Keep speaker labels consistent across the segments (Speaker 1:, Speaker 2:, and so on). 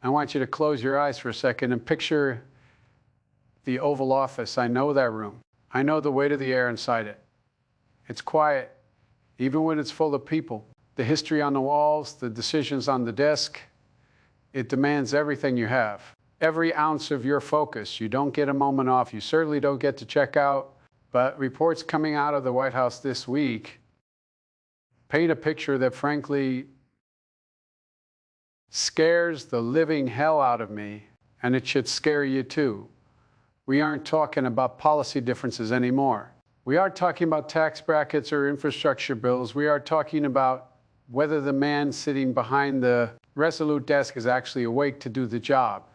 Speaker 1: I want you to close your eyes for a second and picture the Oval Office. I know that room. I know the weight of the air inside it. It's quiet, even when it's full of people. The history on the walls, the decisions on the desk, it demands everything you have. Every ounce of your focus. You don't get a moment off. You certainly don't get to check out. But reports coming out of the White House this week paint a picture that frankly scares the living hell out of me, and it should scare you too. We aren't talking about policy differences anymore. We aren't talking about tax brackets or infrastructure bills. We are talking about whether the man sitting behind the resolute desk is actually awake to do the job.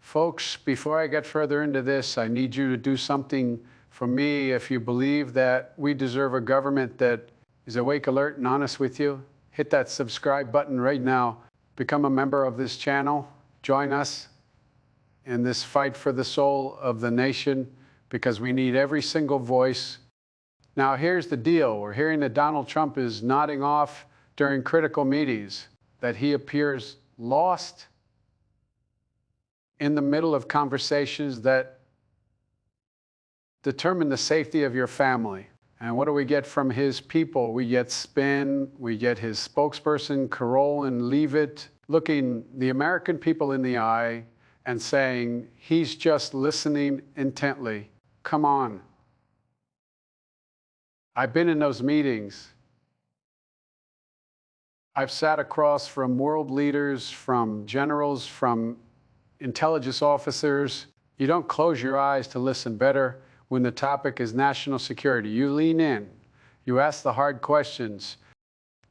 Speaker 1: Folks, before I get further into this, I need you to do something for me. If you believe that we deserve a government that is awake, alert, and honest with you, hit that subscribe button right now. Become a member of this channel. Join us in this fight for the soul of the nation, because we need every single voice. Now, here's the deal. We're hearing that Donald Trump is nodding off during critical meetings, that he appears lost in the middle of conversations that determine the safety of your family. And what do we get from his people? We get spin, we get his spokesperson, Carol and Leavitt, looking the American people in the eye and saying, he's just listening intently. Come on. I've been in those meetings. I've sat across from world leaders, from generals, from intelligence officers. You don't close your eyes to listen better when the topic is national security. You lean in. You ask the hard questions.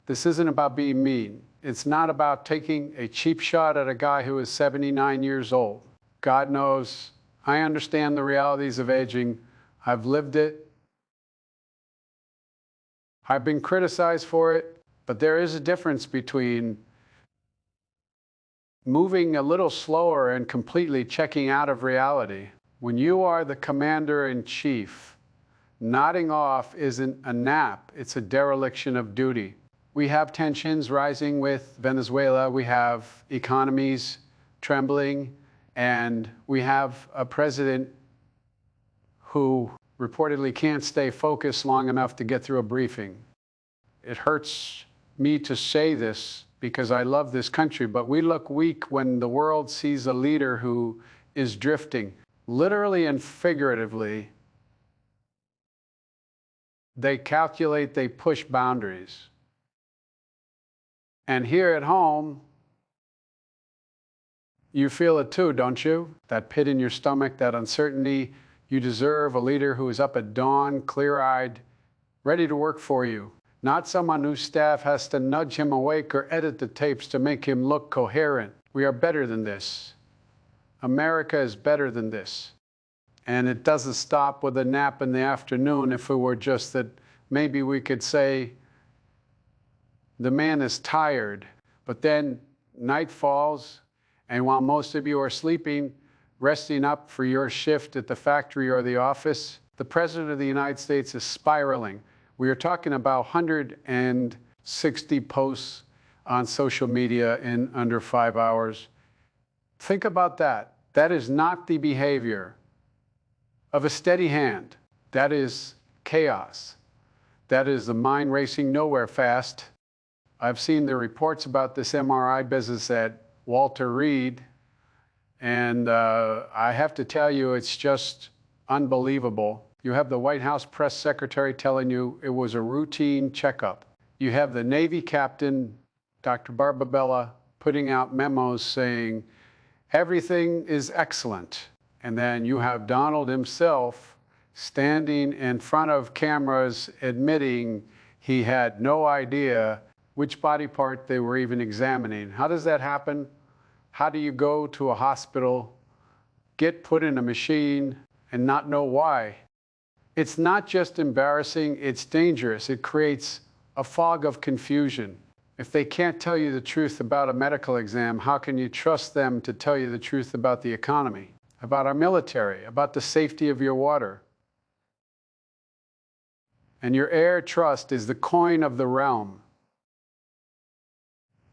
Speaker 1: This isn't about being mean. It's not about taking a cheap shot at a guy who is 79 years old. God knows, I understand the realities of aging. I've lived it. I've been criticized for it, but there is a difference between moving a little slower and completely checking out of reality. When you are the commander-in-chief, nodding off isn't a nap, it's a dereliction of duty. We have tensions rising with Venezuela, we have economies trembling, and we have a president who reportedly can't stay focused long enough to get through a briefing. It hurts me to say this because I love this country, but we look weak when the world sees a leader who is drifting. Literally and figuratively, they calculate, they push boundaries. And here at home, you feel it too, don't you? That pit in your stomach, that uncertainty. You deserve a leader who is up at dawn, clear-eyed, ready to work for you. Not someone whose staff has to nudge him awake or edit the tapes to make him look coherent. We are better than this. America is better than this. And it doesn't stop with a nap in the afternoon. If it were just that maybe we could say, the man is tired, but then night falls, and while most of you are sleeping, resting up for your shift at the factory or the office, the President of the United States is spiraling. We are talking about 160 posts on social media in under 5 hours. Think about that. That is not the behavior of a steady hand. That is chaos. That is the mind racing nowhere fast. I've seen the reports about this MRI business at Walter Reed, and I have to tell you, it's just unbelievable. You have the White House press secretary telling you it was a routine checkup. You have the Navy captain, Dr. Barbabella, putting out memos saying everything is excellent. And then you have Donald himself standing in front of cameras admitting he had no idea which body part they were even examining. How does that happen? How do you go to a hospital, get put in a machine, and not know why? It's not just embarrassing, it's dangerous. It creates a fog of confusion. If they can't tell you the truth about a medical exam, how can you trust them to tell you the truth about the economy, about our military, about the safety of your water? And your air trust is the coin of the realm.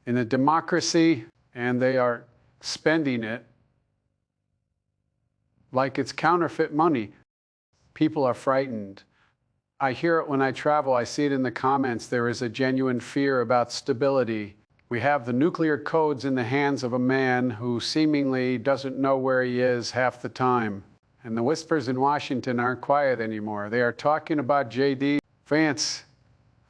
Speaker 1: In a democracy, and they are spending it like it's counterfeit money. People are frightened. I hear it when I travel. I see it in the comments. There is a genuine fear about stability. We have the nuclear codes in the hands of a man who seemingly doesn't know where he is half the time. And the whispers in Washington aren't quiet anymore. They are talking about J.D. Vance.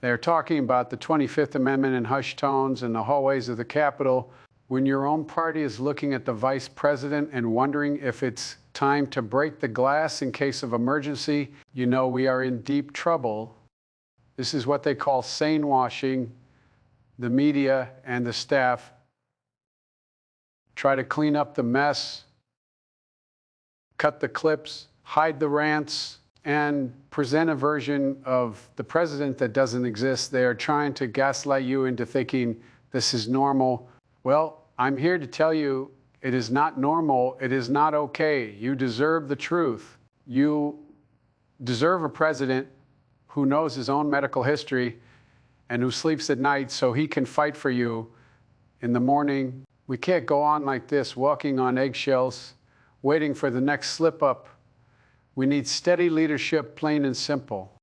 Speaker 1: They're talking about the 25th Amendment in hushed tones in the hallways of the Capitol. When your own party is looking at the vice president and wondering if it's time to break the glass in case of emergency, you know we are in deep trouble. This is what they call sane washing. The media and the staff try to clean up the mess, cut the clips, hide the rants, and present a version of the president that doesn't exist. They are trying to gaslight you into thinking this is normal. Well, I'm here to tell you it is not normal. It is not okay. You deserve the truth. You deserve a president who knows his own medical history and who sleeps at night so he can fight for you in the morning. We can't go on like this, walking on eggshells, waiting for the next slip up. We need steady leadership, plain and simple.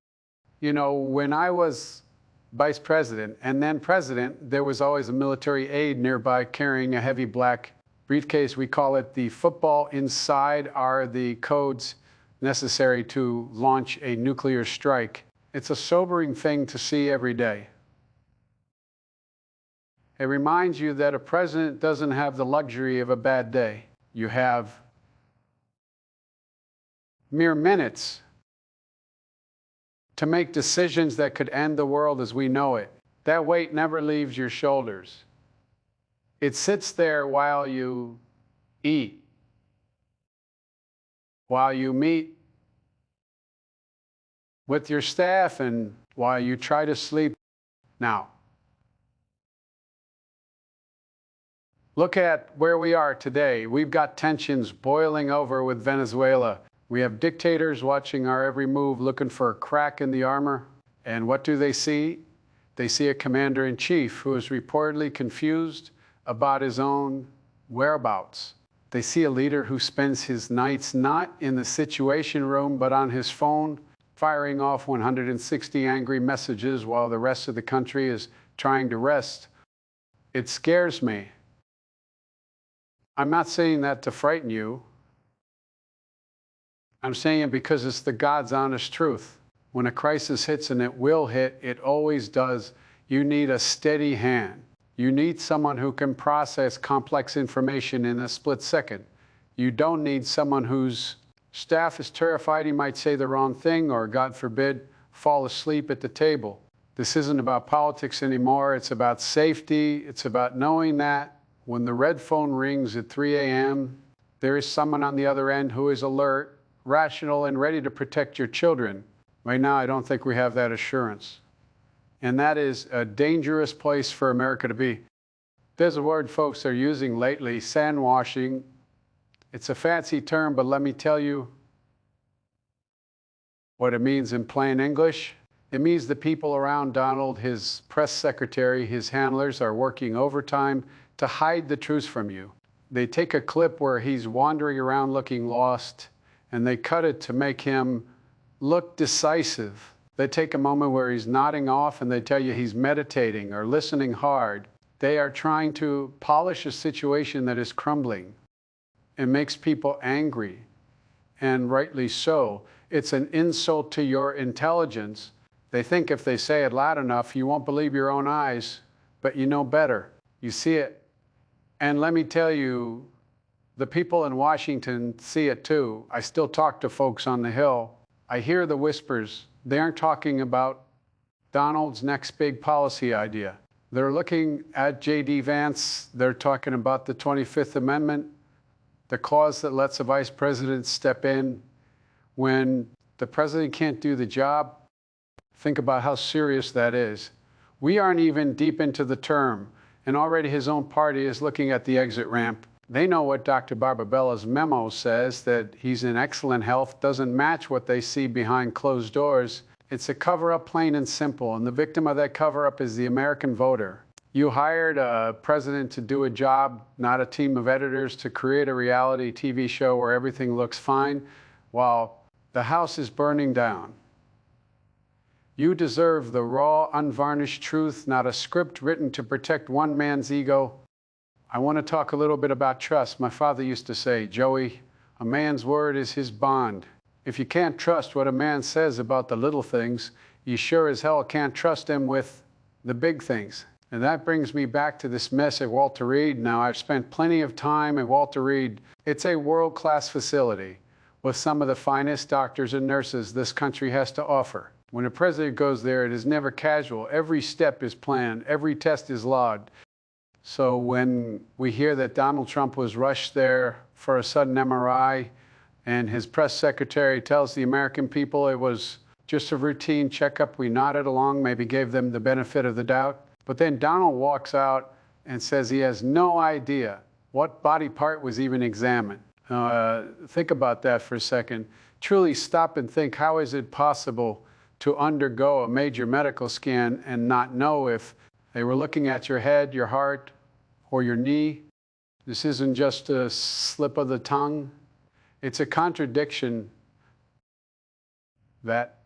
Speaker 1: You know, when I was vice president and then president, there was always a military aide nearby carrying a heavy black briefcase. We call it the football. Inside are the codes necessary to launch a nuclear strike. It's a sobering thing to see every day. It reminds you that a president doesn't have the luxury of a bad day. You have mere minutes to make decisions that could end the world as we know it. That weight never leaves your shoulders. It sits there while you eat, while you meet with your staff, and while you try to sleep. Now, look at where we are today. We've got tensions boiling over with Venezuela. We have dictators watching our every move, looking for a crack in the armor. And what do they see? They see a commander-in-chief who is reportedly confused about his own whereabouts. They see a leader who spends his nights not in the Situation Room, but on his phone, firing off 160 angry messages while the rest of the country is trying to rest. It scares me. I'm not saying that to frighten you. I'm saying it because it's the God's honest truth. When a crisis hits, and it will hit, it always does, you need a steady hand. You need someone who can process complex information in a split second. You don't need someone whose staff is terrified he might say the wrong thing or, God forbid, fall asleep at the table. This isn't about politics anymore. It's about safety. It's about knowing that when the red phone rings at 3 a.m., there is someone on the other end who is alert, rational, and ready to protect your children. Right now, I don't think we have that assurance. And that is a dangerous place for America to be. There's a word folks are using lately, sandwashing. It's a fancy term, but let me tell you what it means in plain English. It means the people around Donald, his press secretary, his handlers are working overtime to hide the truth from you. They take a clip where he's wandering around looking lost, and they cut it to make him look decisive. They take a moment where he's nodding off and they tell you he's meditating or listening hard. They are trying to polish a situation that is crumbling. It makes people angry, and rightly so. It's an insult to your intelligence. They think if they say it loud enough, you won't believe your own eyes, but you know better. You see it. And let me tell you, the people in Washington see it too. I still talk to folks on the Hill. I hear the whispers. They aren't talking about Donald's next big policy idea. They're looking at J.D. Vance. They're talking about the 25th Amendment, the clause that lets a vice president step in when the president can't do the job. Think about how serious that is. We aren't even deep into the term, and already his own party is looking at the exit ramp. They know what Dr. Barbabella's memo says, that he's in excellent health, doesn't match what they see behind closed doors. It's a cover-up, plain and simple, and the victim of that cover-up is the American voter. You hired a president to do a job, not a team of editors to create a reality TV show where everything looks fine while the house is burning down. You deserve the raw, unvarnished truth, not a script written to protect one man's ego. I want to talk a little bit about trust. My father used to say, Joey, a man's word is his bond. If you can't trust what a man says about the little things, you sure as hell can't trust him with the big things. And that brings me back to this mess at Walter Reed. Now, I've spent plenty of time at Walter Reed. It's a world-class facility with some of the finest doctors and nurses this country has to offer. When a president goes there, it is never casual. Every step is planned. Every test is logged. So when we hear that Donald Trump was rushed there for a sudden MRI, and his press secretary tells the American people it was just a routine checkup, we nodded along, maybe gave them the benefit of the doubt. But then Donald walks out and says he has no idea what body part was even examined. Think about that for a second. Truly stop and think, how is it possible to undergo a major medical scan and not know if they were looking at your head, your heart, or your knee? This isn't just a slip of the tongue. It's a contradiction that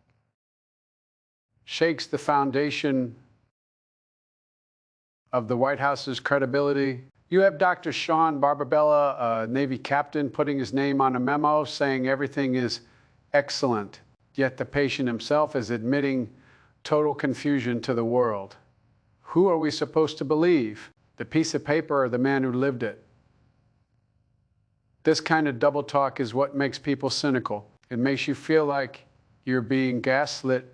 Speaker 1: shakes the foundation of the White House's credibility. You have Dr. Sean Barbabella, a Navy captain, putting his name on a memo saying everything is excellent, yet the patient himself is admitting total confusion to the world. Who are we supposed to believe? The piece of paper or the man who lived it? This kind of double talk is what makes people cynical. It makes you feel like you're being gaslit.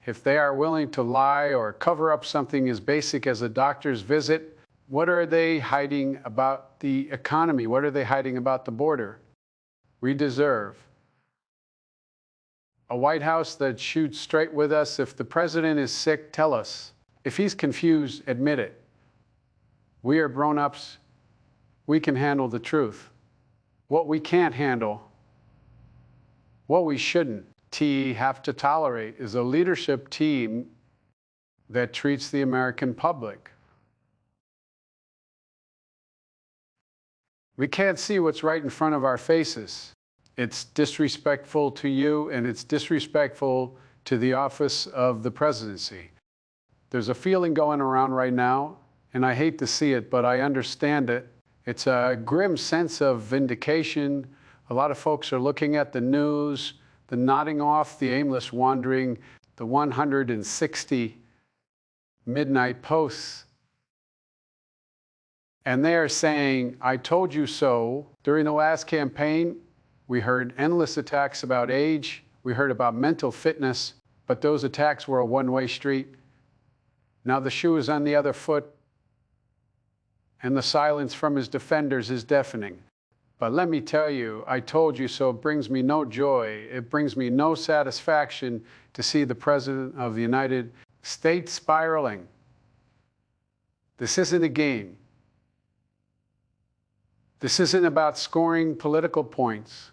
Speaker 1: If they are willing to lie or cover up something as basic as a doctor's visit, what are they hiding about the economy? What are they hiding about the border? We deserve a White House that shoots straight with us. If the president is sick, tell us. If he's confused, admit it. We are grown-ups. We can handle the truth. What we can't handle, what we shouldn't have to tolerate, is a leadership team that treats the American public. We can't see what's right in front of our faces. It's disrespectful to you, and it's disrespectful to the office of the presidency. There's a feeling going around right now, and I hate to see it, but I understand it. It's a grim sense of vindication. A lot of folks are looking at the news, the nodding off, the aimless wandering, the 160 midnight posts. And they are saying, I told you so. During the last campaign, we heard endless attacks about age. We heard about mental fitness, but those attacks were a one-way street. Now the shoe is on the other foot, and the silence from his defenders is deafening. But let me tell you, I told you so. It brings me no joy. It brings me no satisfaction to see the President of the United States spiraling. This isn't a game. This isn't about scoring political points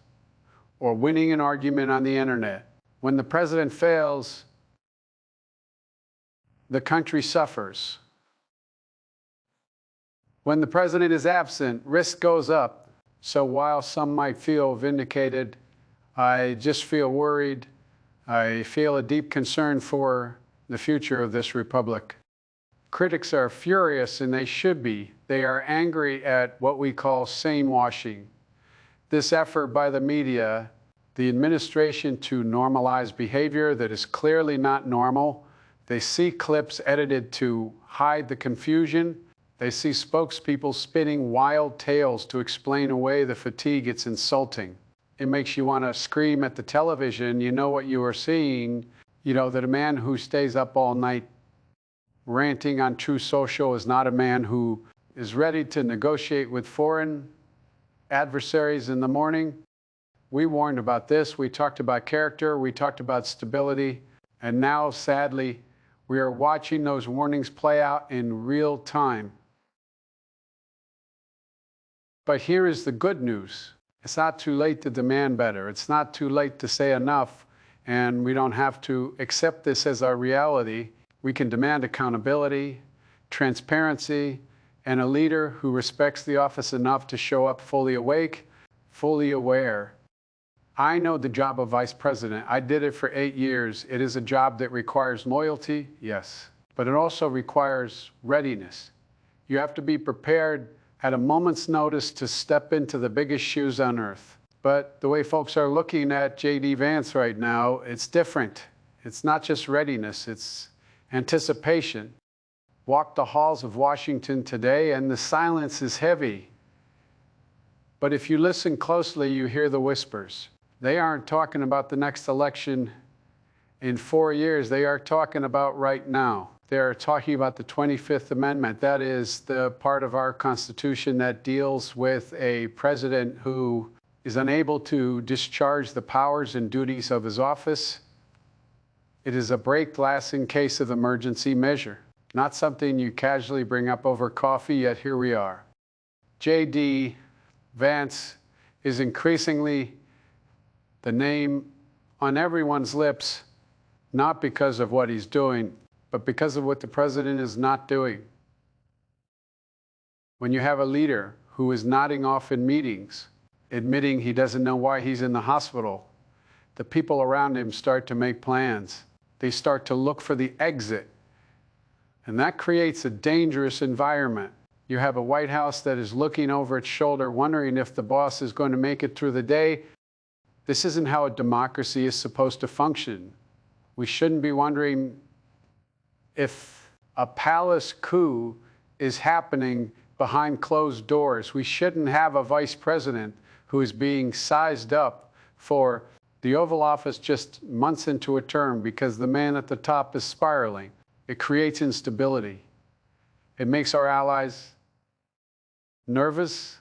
Speaker 1: or winning an argument on the internet. When the president fails, the country suffers. When the president is absent, risk goes up. So while some might feel vindicated, I just feel worried. I feel a deep concern for the future of this republic. Critics are furious, and they should be. They are angry at what we call sane washing. This effort by the media, the administration to normalize behavior that is clearly not normal. They see clips edited to hide the confusion. They see spokespeople spinning wild tales to explain away the fatigue. It's insulting. It makes you want to scream at the television. You know what you are seeing. You know that a man who stays up all night ranting on True Social is not a man who is ready to negotiate with foreign adversaries in the morning. We warned about this. We talked about character. We talked about stability. And now, sadly, we are watching those warnings play out in real time. But here is the good news. It's not too late to demand better. It's not too late to say enough, and we don't have to accept this as our reality. We can demand accountability, transparency, and a leader who respects the office enough to show up fully awake, fully aware. I know the job of vice president. I did it for 8 years. It is a job that requires loyalty, yes, but it also requires readiness. You have to be prepared at a moment's notice to step into the biggest shoes on earth. But the way folks are looking at J.D. Vance right now, it's different. It's not just readiness, it's anticipation. Walk the halls of Washington today and the silence is heavy. But if you listen closely, you hear the whispers. They aren't talking about the next election in 4 years. They are talking about right now. They're talking about the 25th Amendment. That is the part of our Constitution that deals with a president who is unable to discharge the powers and duties of his office. It is a break glass in case of emergency measure, not something you casually bring up over coffee, yet here we are. J.D. Vance is increasingly the name on everyone's lips, not because of what he's doing, but because of what the president is not doing. When you have a leader who is nodding off in meetings, admitting he doesn't know why he's in the hospital, the people around him start to make plans. They start to look for the exit. And that creates a dangerous environment. You have a White House that is looking over its shoulder, wondering if the boss is going to make it through the day. This isn't how a democracy is supposed to function. We shouldn't be wondering if a palace coup is happening behind closed doors. We shouldn't have a vice president who is being sized up for the Oval Office just months into a term because the man at the top is spiraling. It creates instability. It makes our allies nervous.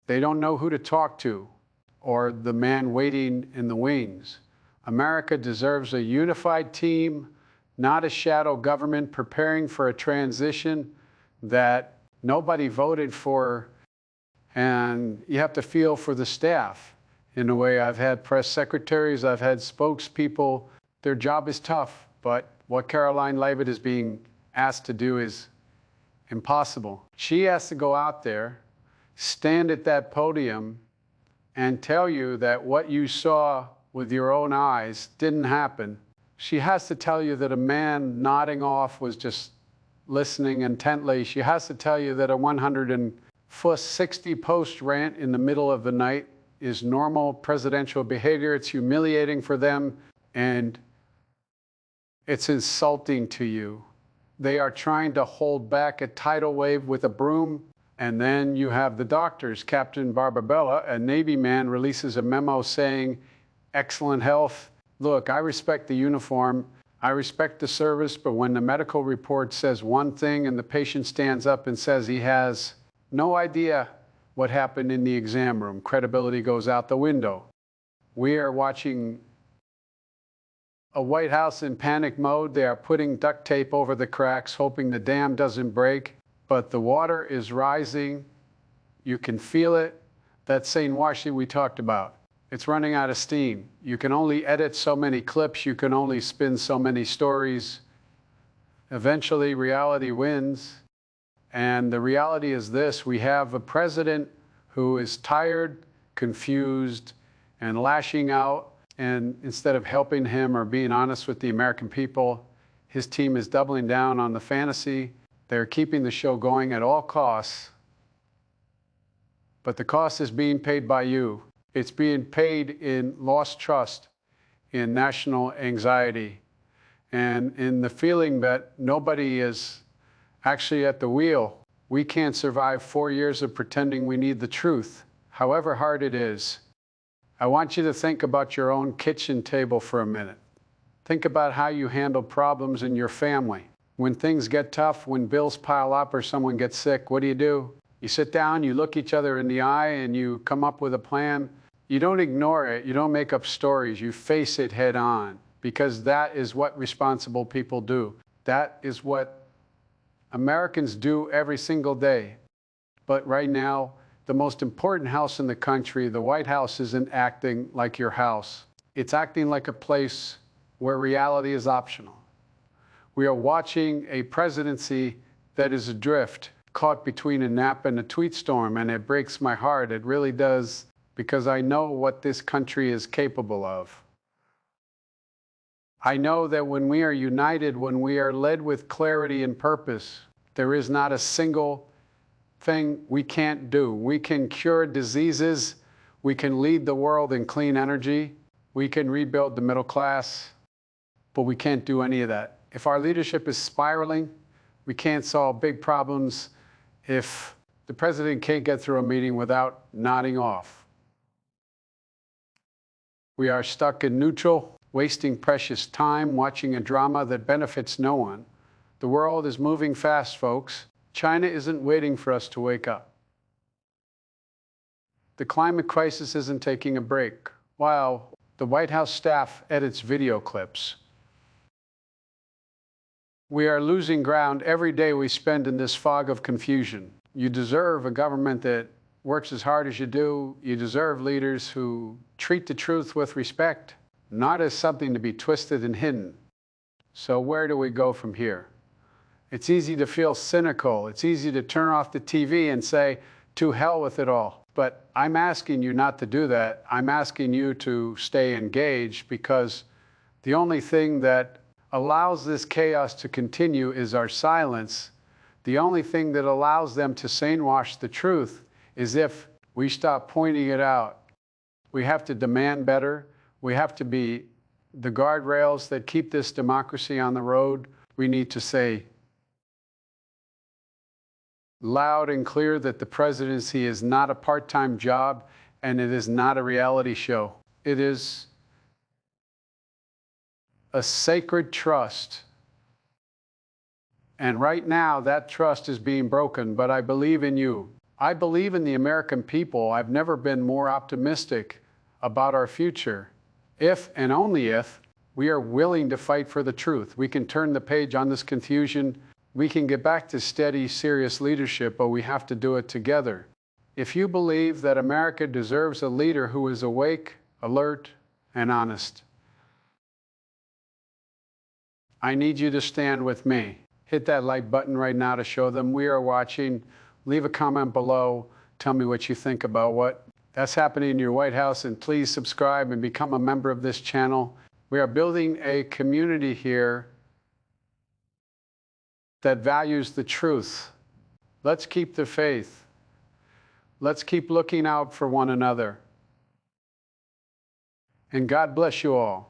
Speaker 1: They don't know who to talk to, or the man waiting in the wings. America deserves a unified team, not a shadow government preparing for a transition that nobody voted for. And you have to feel for the staff. In a way, I've had press secretaries, I've had spokespeople. Their job is tough, but what Caroline Leavitt is being asked to do is impossible. She has to go out there, stand at that podium, and tell you that what you saw with your own eyes didn't happen. She has to tell you that a man nodding off was just listening intently. She has to tell you that a 160 post rant in the middle of the night is normal presidential behavior. It's humiliating for them, and it's insulting to you. They are trying to hold back a tidal wave with a broom, and then you have the doctors. Captain Barbabella, a Navy man, releases a memo saying, excellent health. Look, I respect the uniform. I respect the service, but when the medical report says one thing and the patient stands up and says he has no idea what happened in the exam room, credibility goes out the window. We are watching a White House in panic mode. They are putting duct tape over the cracks, hoping the dam doesn't break, but the water is rising. You can feel it. That St. Washington we talked about. It's running out of steam. You can only edit so many clips. You can only spin so many stories. Eventually, reality wins. And the reality is this: we have a president who is tired, confused, and lashing out. And instead of helping him or being honest with the American people, his team is doubling down on the fantasy. They're keeping the show going at all costs. But the cost is being paid by you. It's being paid in lost trust, in national anxiety, and in the feeling that nobody is actually at the wheel. We can't survive 4 years of pretending we need the truth, however hard it is. I want you to think about your own kitchen table for a minute. Think about how you handle problems in your family. When things get tough, when bills pile up or someone gets sick, what do? You sit down, you look each other in the eye, and you come up with a plan. You don't ignore it. You don't make up stories. You face it head on, because that is what responsible people do. That is what Americans do every single day. But right now, the most important house in the country, the White House, isn't acting like your house. It's acting like a place where reality is optional, We are watching a presidency that is adrift, caught between a nap and a tweet storm, and it breaks my heart. It really does, because I know what this country is capable of. I know that when we are united, when we are led with clarity and purpose, there is not a single thing we can't do. We can cure diseases. We can lead the world in clean energy. We can rebuild the middle class, but we can't do any of that. If our leadership is spiraling, we can't solve big problems if the president can't get through a meeting without nodding off. We are stuck in neutral, wasting precious time watching a drama that benefits no one. The world is moving fast, folks. China isn't waiting for us to wake up. The climate crisis isn't taking a break, while the White House staff edits video clips. We are losing ground every day we spend in this fog of confusion. You deserve a government that works as hard as you do. You deserve leaders who treat the truth with respect, not as something to be twisted and hidden. So where do we go from here? It's easy to feel cynical. It's easy to turn off the TV and say, to hell with it all. But I'm asking you not to do that. I'm asking you to stay engaged, because the only thing that allows this chaos to continue is our silence. The only thing that allows them to sanewash the truth is if we stop pointing it out. We have to demand better. We have to be the guardrails that keep this democracy on the road. We need to say loud and clear that the presidency is not a part-time job, and it is not a reality show. It is a sacred trust. And right now, that trust is being broken, but I believe in you. I believe in the American people. I've never been more optimistic about our future. If and only if we are willing to fight for the truth. We can turn the page on this confusion. We can get back to steady, serious leadership, but we have to do it together. If you believe that America deserves a leader who is awake, alert, and honest, I need you to stand with me. Hit that like button right now to show them we are watching. Leave a comment below. Tell me what you think about what that's happening in your White House, and please subscribe and become a member of this channel. We are building a community here that values the truth. Let's keep the faith. Let's keep looking out for one another. And God bless you all.